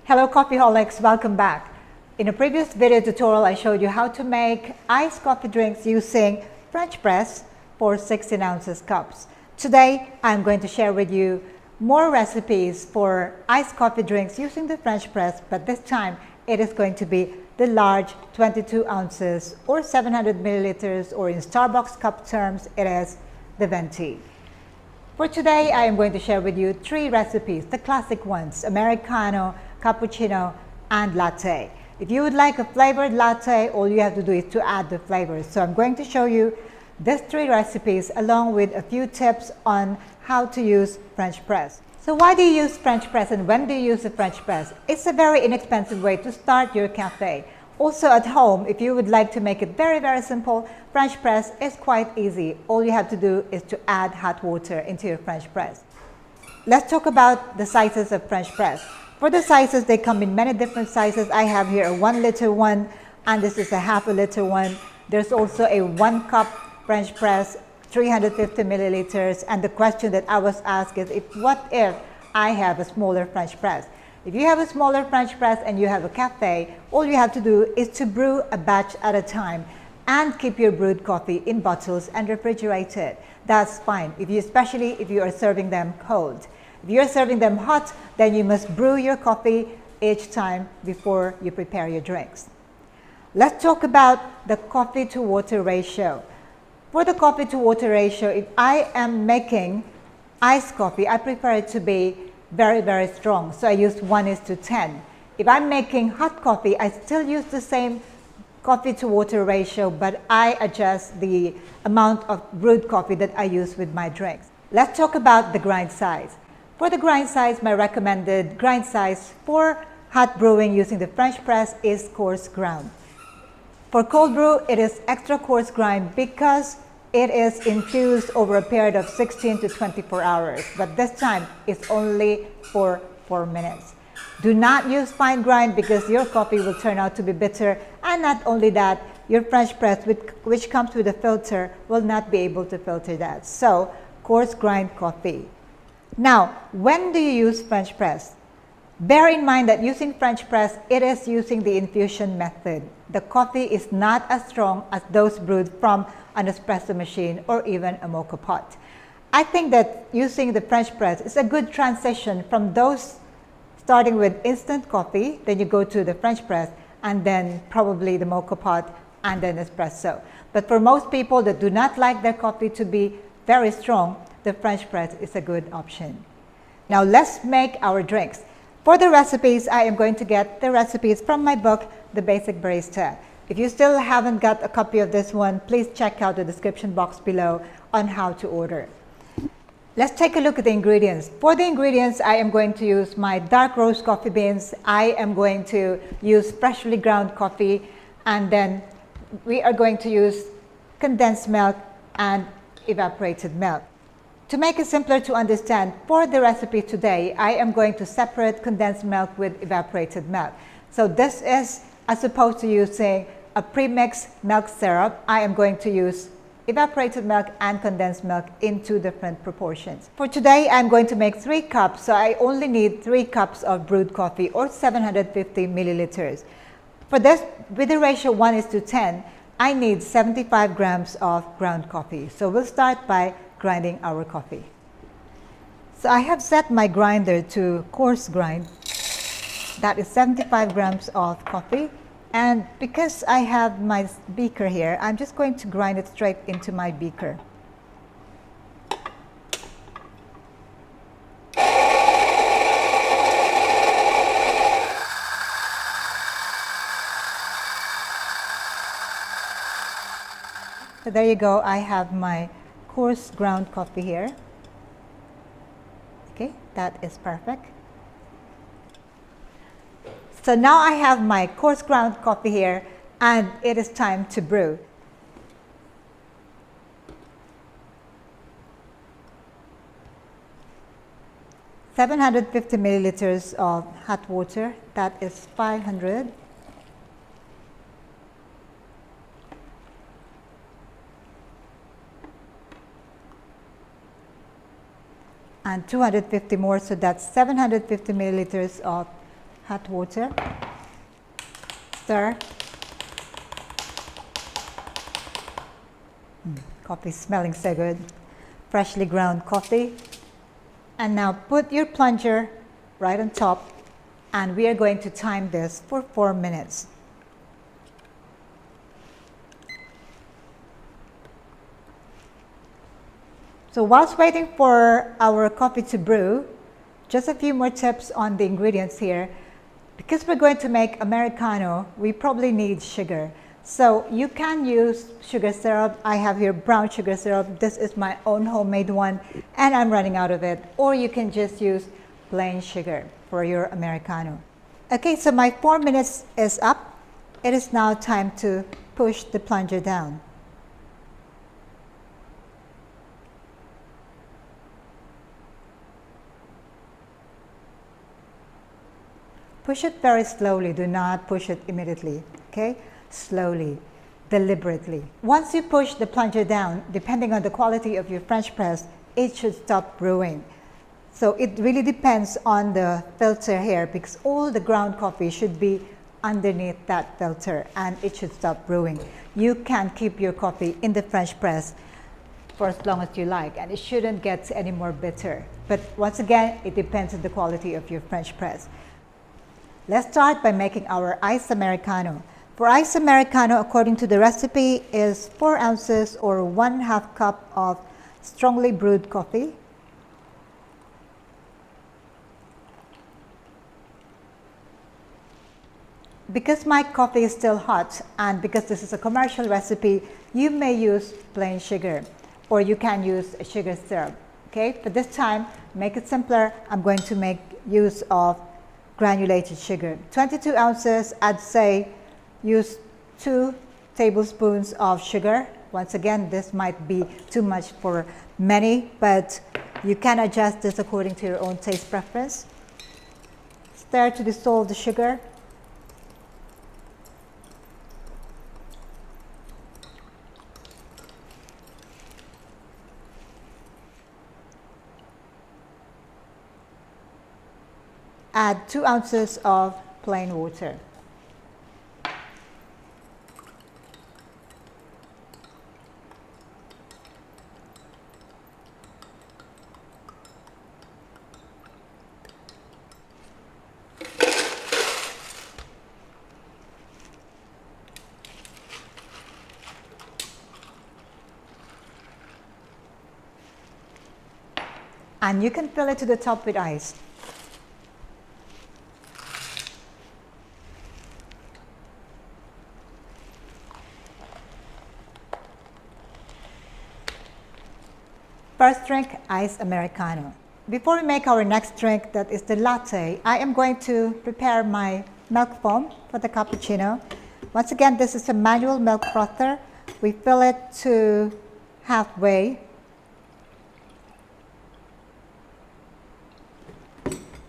Hello Coffeeholics, welcome back. In a previous video tutorial, I showed you how to make iced coffee drinks using French press for 16 ounces cups. Today, I'm going to share with you more recipes for iced coffee drinks using the French press, but this time it is going to be the large 22 ounces or 700 milliliters, or in Starbucks cup terms, it is the venti. For today, I am going to share with you 3 recipes, the classic ones: Americano, Cappuccino, and Latte. If you would like a flavored latte, all you have to do is to add the flavors. So I'm going to show you these 3 recipes along with a few tips on how to use French press. So why do you use French press and when do you use the French press? It's a very inexpensive way to start your cafe. Also at home, if you would like to make it very simple, French press is quite easy. All you have to do is to add hot water into your French press. Let's talk about the sizes of French press. For the sizes, they come in many different sizes. I have here a 1 liter one, and this is a half a liter one. There's also a 1 cup French press, 350 milliliters. And the question that I was asked is, what if I have a smaller French press? If you have a smaller French press and you have a cafe, all you have to do is to brew a batch at a time and keep your brewed coffee in bottles and refrigerate it. That's fine, especially if you are serving them cold. If you're serving them hot, then you must brew your coffee each time before you prepare your drinks. Let's talk about the coffee to water ratio. For the coffee to water ratio, if I am making iced coffee, I prefer it to be very strong. So I use 1:10. If I'm making hot coffee, I still use the same coffee to water ratio, but I adjust the amount of brewed coffee that I use with my drinks. Let's talk about the grind size. For the grind size, my recommended grind size for hot brewing using the French press is coarse ground. For cold brew, it is extra coarse grind because it is infused over a period of 16 to 24 hours, but this time it's only for 4 minutes. Do not use fine grind because your coffee will turn out to be bitter, and not only that, your French press, which comes with a filter, will not be able to filter that. So, coarse grind coffee. Now, when do you use French press? Bear in mind that using French press, it is using the infusion method. The coffee is not as strong as those brewed from an espresso machine or even a mocha pot. I think that using the French press is a good transition from those starting with instant coffee, then you go to the French press, and then probably the mocha pot, and then espresso. But for most people that do not like their coffee to be very strong, the French press is a good option. Now let's make our drinks. For the recipes, I am going to get the recipes from my book, The Basic Barista. If you still haven't got a copy of this one, please check out the description box below on how to order. Let's take a look at the ingredients. For the ingredients, I am going to use my dark roast coffee beans. I am going to use freshly ground coffee, and then we are going to use condensed milk and evaporated milk. To make it simpler to understand, for the recipe today, I am going to separate condensed milk with evaporated milk. So this is, as opposed to using a pre-mixed milk syrup, I am going to use evaporated milk and condensed milk in 2 different proportions. For today, I'm going to make 3 cups, so I only need 3 cups of brewed coffee, or 750 milliliters. For this, with the ratio 1:10, I need 75 grams of ground coffee. So we'll start by grinding our coffee. So I have set my grinder to coarse grind. That is 75 grams of coffee. And because I have my beaker here, I'm just going to grind it straight into my beaker. So there you go, I have my coarse ground coffee here. Okay, that is perfect. So now I have my coarse ground coffee here, and it is time to brew. $750 milliliters of hot water, that is 500. And 250 more, so that's 750 milliliters of hot water, stir. Coffee smelling so good. Freshly ground coffee. And now put your plunger right on top, and we are going to time this for 4 minutes. So whilst waiting for our coffee to brew, just a few more tips on the ingredients here. Because we're going to make Americano, we probably need sugar. So you can use sugar syrup. I have here brown sugar syrup. This is my own homemade one, and I'm running out of it. Or you can just use plain sugar for your Americano. Okay, so my 4 minutes is up. It is now time to push the plunger down. Push it very slowly. Do not push it immediately, okay? Slowly, deliberately. Once you push the plunger down, depending on the quality of your French press, it should stop brewing. So it really depends on the filter here, because all the ground coffee should be underneath that filter and it should stop brewing. You can keep your coffee in the French press for as long as you like, and it shouldn't get any more bitter. But once again, it depends on the quality of your French press. Let's start by making our iced Americano. For iced Americano, according to the recipe, is 4 ounces or 1/2 cup of strongly brewed coffee, because my coffee is still hot and because this is a commercial recipe, you may use plain sugar or you can use a sugar syrup. Okay, but this time, make it simpler. I'm going to make use of granulated sugar. 22 ounces, I'd say use 2 tablespoons of sugar. Once again, this might be too much for many, but you can adjust this according to your own taste preference. Stir to dissolve the sugar. Add 2 ounces of plain water. And you can fill it to the top with ice. First drink, iced Americano. Before we make our next drink, that is the latte, I am going to prepare my milk foam for the cappuccino. Once again, this is a manual milk frother. We fill it to halfway.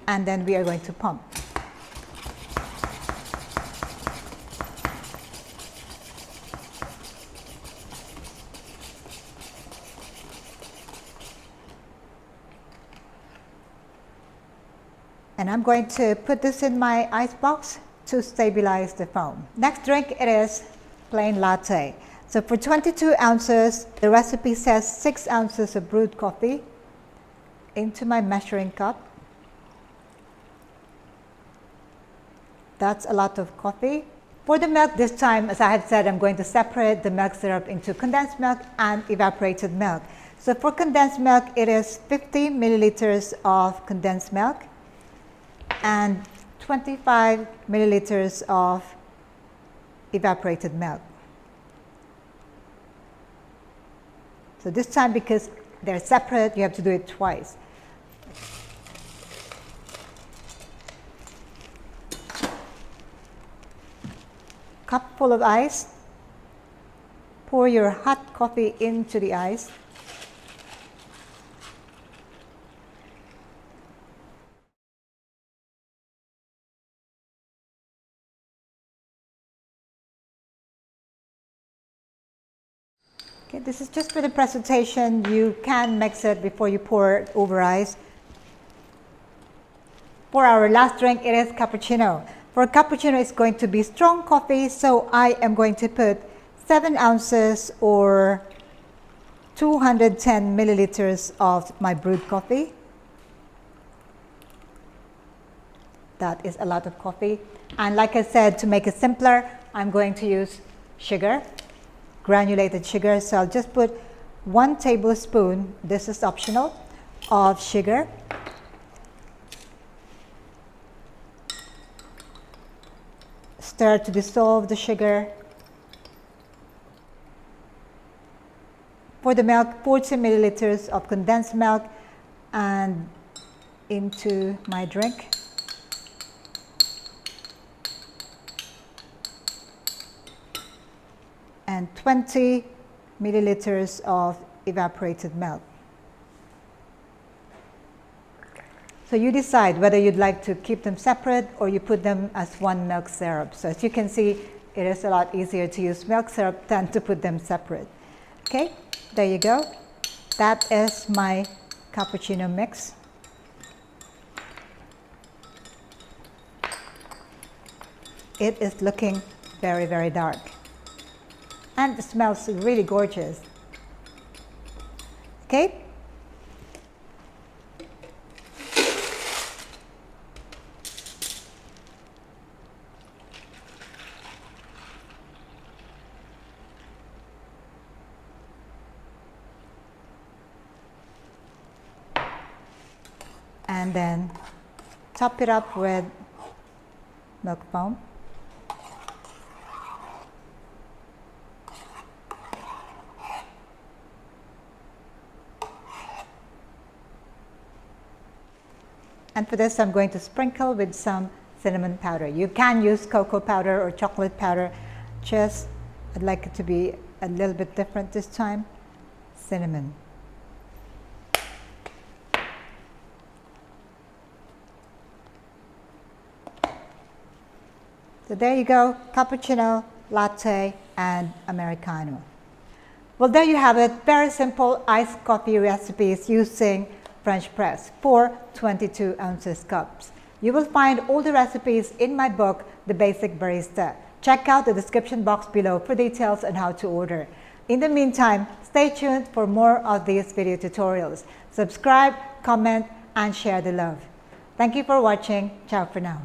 And then we are going to pump. And I'm going to put this in my ice box to stabilize the foam. Next drink, it is plain latte. So for 22 ounces, the recipe says 6 ounces of brewed coffee into my measuring cup. That's a lot of coffee. For the milk this time, as I had said, I'm going to separate the milk syrup into condensed milk and evaporated milk. So for condensed milk, it is 50 milliliters of condensed milk and 25 milliliters of evaporated milk. So this time, because they're separate, you have to do it twice. Cup full of ice. Pour your hot coffee into the ice. Okay, this is just for the presentation. You can mix it before you pour it over ice. For our last drink, it is cappuccino. For cappuccino, it's going to be strong coffee, so I am going to put 7 ounces or 210 milliliters of my brewed coffee. That is a lot of coffee. And like I said, to make it simpler, I'm going to use sugar, granulated sugar. So I'll just put 1 tablespoon, this is optional, of sugar. Stir to dissolve the sugar. For the milk, 40 milliliters of condensed milk and into my drink. And 20 milliliters of evaporated milk. So you decide whether you'd like to keep them separate or you put them as one milk syrup. So as you can see, it is a lot easier to use milk syrup than to put them separate. Okay, there you go. That is my cappuccino mix. It is looking very, very dark. And it smells really gorgeous. Okay? And then top it up with milk foam. And for this, I'm going to sprinkle with some cinnamon powder. You can use cocoa powder or chocolate powder. Just, I'd like it to be a little bit different this time. Cinnamon. So there you go, cappuccino, latte, and Americano. Well, there you have it. Very simple iced coffee recipes using French press for 22 ounces cups. You will find all the recipes in my book, The Basic Barista. Check out the description box below for details on how to order. In the meantime, stay tuned for more of these video tutorials. Subscribe, comment, and share the love. Thank you for watching. Ciao for now.